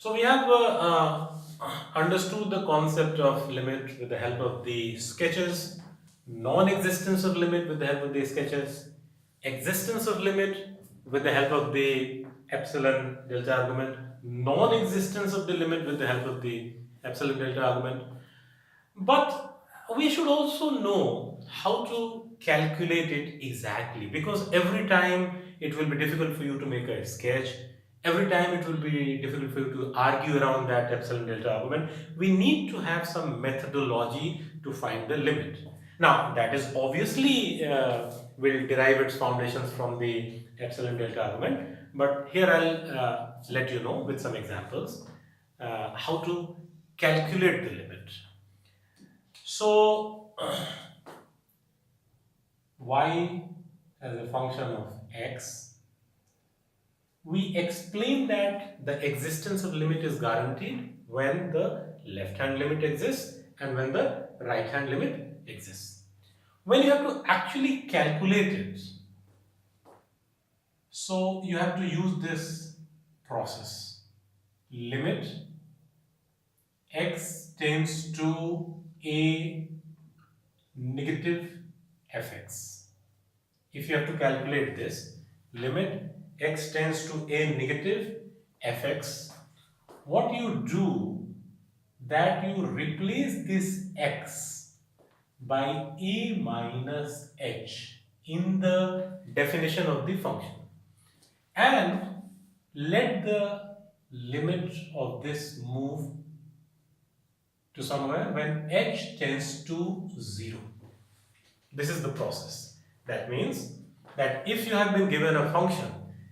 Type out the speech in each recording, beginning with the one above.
So we have understood the concept of limit with the help of the sketches, non-existence of limit with the help of the sketches, existence of limit with the help of the epsilon delta argument, non-existence of the limit with the help of the epsilon delta argument. But we should also know how to calculate it exactly, because every time it will be difficult for you to make a sketch, every time it will be difficult for you to argue around that epsilon delta argument. We need to have some methodology to find the limit. Now, that is obviously will derive its foundations from the epsilon delta argument, but here I'll let you know with some examples how to calculate the limit. So, y as a function of x, we explain that the existence of limit is guaranteed when the left hand limit exists and when the right hand limit exists. When you have to actually calculate it, so you have to use this process. Limit x tends to a negative fx. If you have to calculate this, limit x tends to a negative fx, what you do, that you replace this x by a minus h in the definition of the function, and let the limit of this move to somewhere when h tends to 0. This is the process. That means that if you have been given a function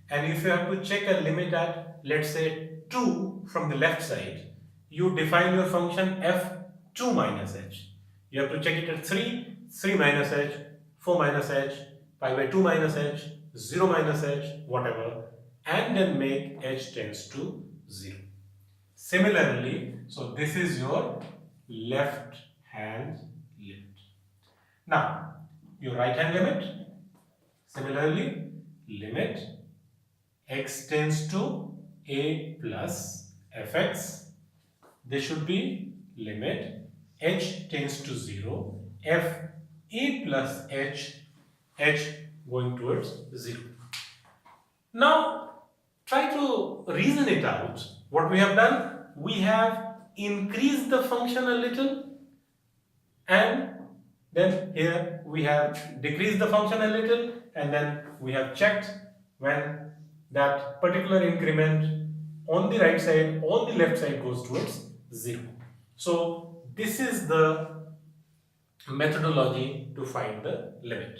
and if you have to check a limit at, let's say, 2 from the left side, you define your function f2 minus h. You have to check it at 3, 3 minus h, 4 minus h, pi by 2 minus h, 0 minus h, whatever, and then make h tends to 0. Similarly, so this is your left hand limit. Now, your right hand limit, similarly, limit x tends to a plus fx. This should be limit h tends to 0, f a plus h, h going towards 0. Now, try to reason it out. What we have done, we have increased the function a little, and then here we have decreased the function a little, and then we have checked when that particular increment on the right side, on the left side goes towards 0. So this is the methodology to find the limit.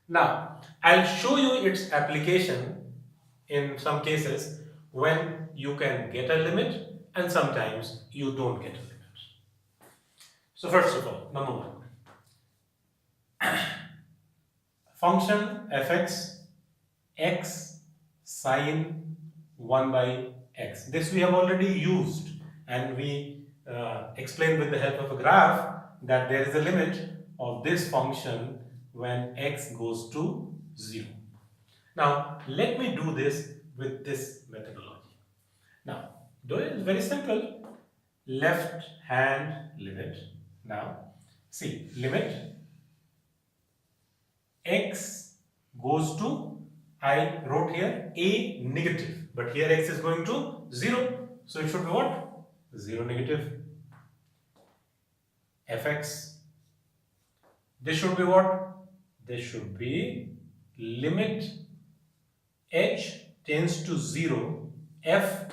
Now, I'll show you its application in some cases when you can get a limit and sometimes you don't get a limit. So first of all, number 1. Function fx, x sine 1 by x. This we have already used, and we explained with the help of a graph that there is a limit of this function when x goes to 0. Now, let me do this with this methodology. Now, do it is very simple. Left hand limit. Now, see, limit x goes to, I wrote here a negative, but here x is going to 0. So it should be what? 0 negative fx. This should be what? This should be limit h tends to 0 f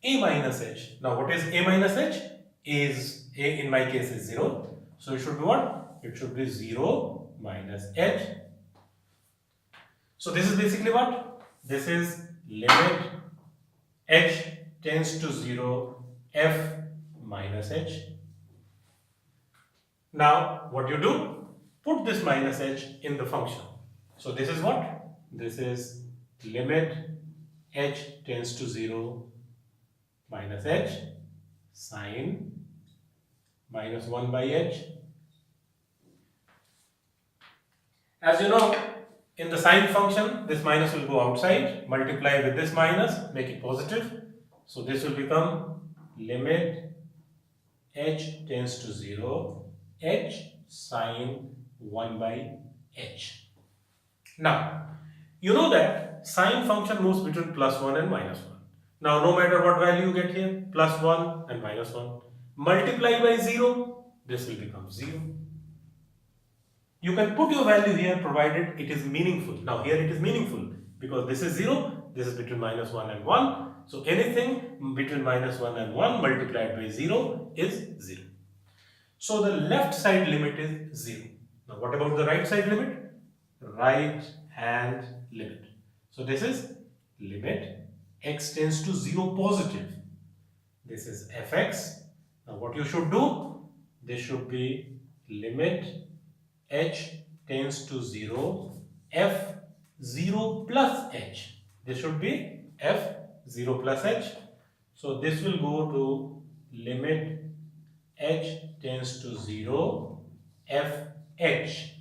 a minus h. Now what is a minus h? Is a in my case is 0. So it should be what? It should be 0 minus h. So this is basically what? This is limit h tends to 0 f minus h. Now what you do? Put this minus h in the function. So this is what? This is limit h tends to 0 minus h sine minus 1 by h. As you know, in the sine function, this minus will go outside, multiply with this minus, make it positive. So this will become limit h tends to 0, h sine 1 by h. Now, you know that sine function moves between plus 1 and minus 1. Now, no matter what value you get here, plus 1 and minus 1, multiply by 0, this will become 0. You can put your value here provided it is meaningful. Now, here it is meaningful because this is 0, this is between minus 1 and 1. So, anything between minus 1 and 1 multiplied by 0 is 0. So, the left side limit is 0. Now, what about the right side limit? Right hand limit. So, this is limit x tends to 0 positive. This is fx. Now, what you should do? This should be limit h tends to 0 f 0 plus h. This should be f 0 plus h. So, this will go to limit h tends to 0 f h.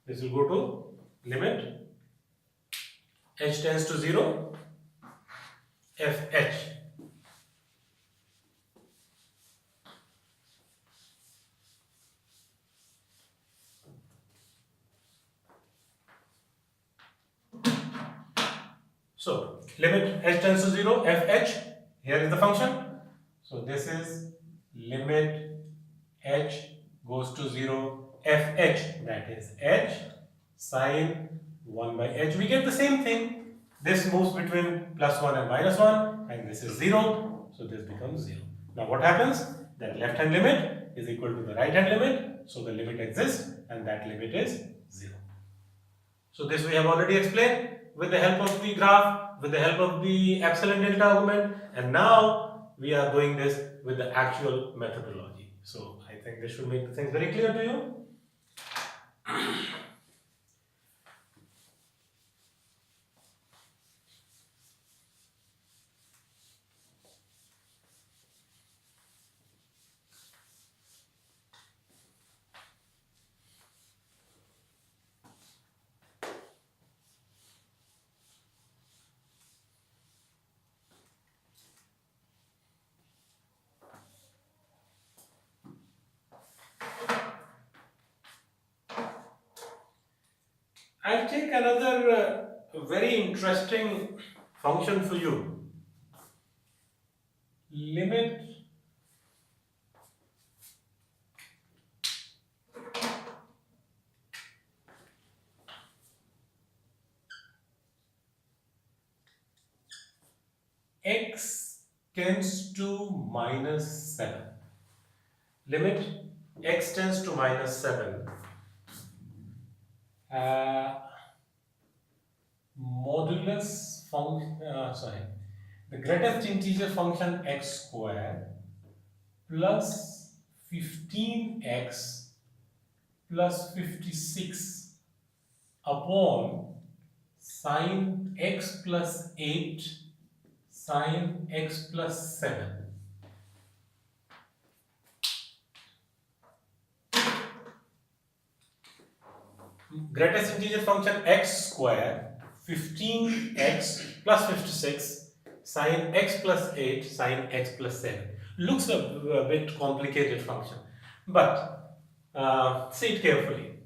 This will go to limit h tends to 0 f h. So, limit h tends to 0 f h. Here is the function. So, this is limit h goes to 0 f h, that is h sine 1 by h. We get the same thing. This moves between plus 1 and minus 1 and this is 0. So, this becomes 0. Now, what happens? That left hand limit is equal to the right hand limit. So, the limit exists and that limit is 0. So, this we have already explained with the help of the graph, with the help of the epsilon delta argument, and now we are doing this with the actual methodology. So, I think this should make the things very clear to you. I'll take another very interesting function for you. Limit x tends to minus 7. Limit x tends to minus 7. Modulus function, the greatest integer function x square plus 15x plus 56 upon sine x plus 8 sine x plus 7. Greatest integer function x square 15x plus 56 sine x plus 8 sine x plus 7. Looks a bit complicated function, but see it carefully.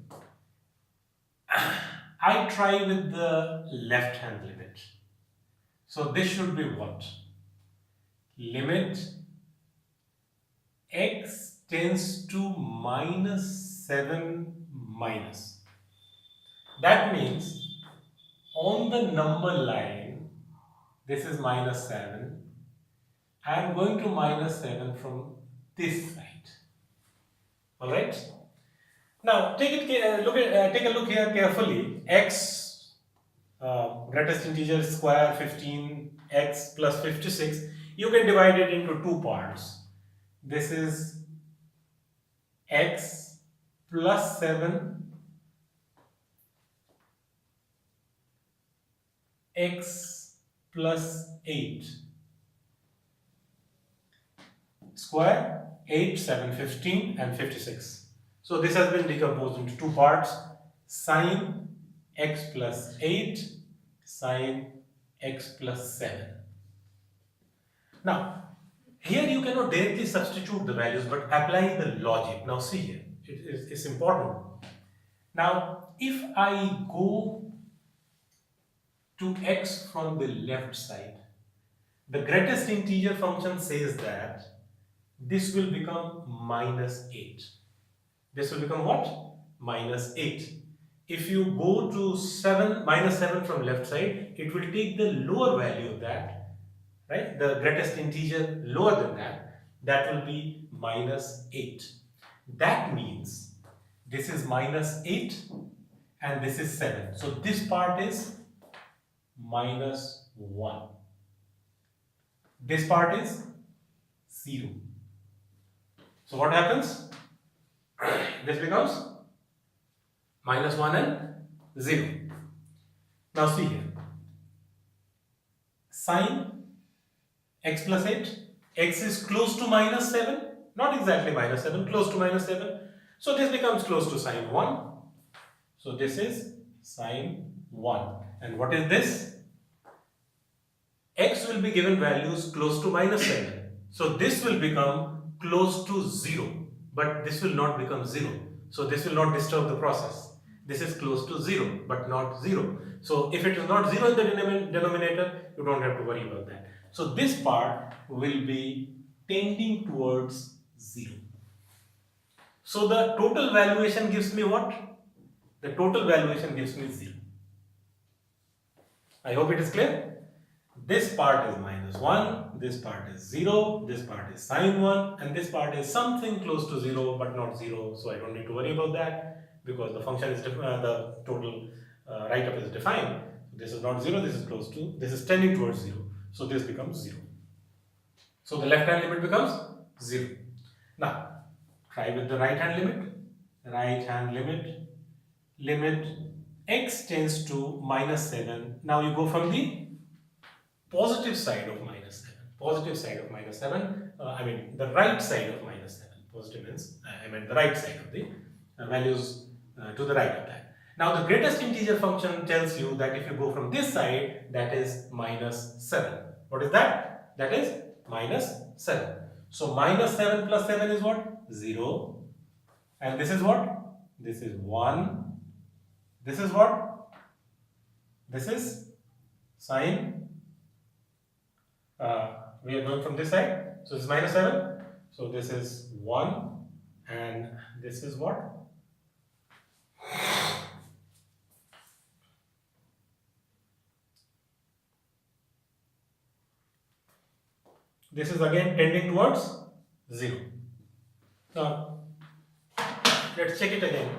I try with the left hand limit. So this should be what? Limit x tends to minus 7 minus. That means on the number line, this is minus 7. I am going to minus 7 from this side. Alright? Now take a look here carefully. X, greatest integer square 15x plus 56. You can divide it into two parts. This is x plus 7 x plus 8 square 8, 7, 15 and 56. So this has been decomposed into two parts, sine x plus 8 sine x plus 7. Now, here you cannot directly substitute the values, but apply the logic. Now see here, it's important. Now, if I go to x from the left side, the greatest integer function says that this will become minus 8. This will become what? Minus 8. If you go to minus 7 from left side, it will take the lower value of that, right? The greatest integer lower than that, that will be minus 8. That means this is minus 8 and this is 7. So this part is minus 1. This part is 0. So what happens? This becomes minus 1 and 0. Now see here. Sine x plus 8. X is close to minus 7. Not exactly minus 7. Close to minus 7. So this becomes close to sine 1. So this is sine 1. And what is this? X will be given values close to minus 7. So this will become close to 0. But this will not become 0. So this will not disturb the process. This is close to 0 but not 0. So if it is not 0 in the denominator, you don't have to worry about that. So this part will be tending towards 0. So the total valuation gives me what? The total valuation gives me 0. I hope it is clear. This part is minus 1, this part is 0, this part is sine 1, and this part is something close to 0 but not 0. So I don't need to worry about that because the function is the total write-up is defined. This is not 0, this is close to, this is tending towards 0. So this becomes 0. So the left hand limit becomes 0. Now try with the right hand limit. Right hand limit, limit x tends to minus 7. Now you go from the positive side of minus 7. Positive side of minus 7. I mean the right side of minus 7. Positive means I meant the right side of the values to the right of that. Now the greatest integer function tells you that if you go from this side, that is minus 7. What is that? That is minus 7. So minus 7 plus 7 is what? 0. And this is what? This is 1. This is what? This is sine. We are going from this side. So this is minus 7. So this is 1. And this is what? This is again tending towards 0. Now, let's check it again.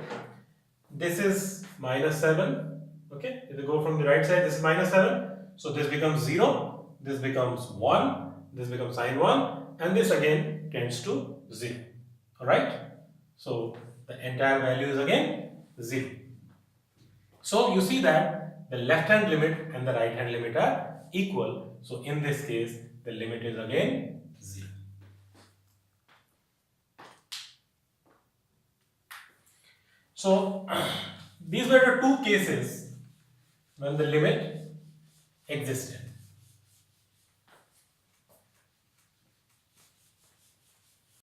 This is minus 7. Okay, if you go from the right side, this is minus 7. So this becomes 0. This becomes 1. This becomes sine 1. And this again tends to 0. Alright? So the entire value is again 0. So you see that the left hand limit and the right hand limit are equal. So in this case, the limit is again 0. So these were the two cases when the limit existed.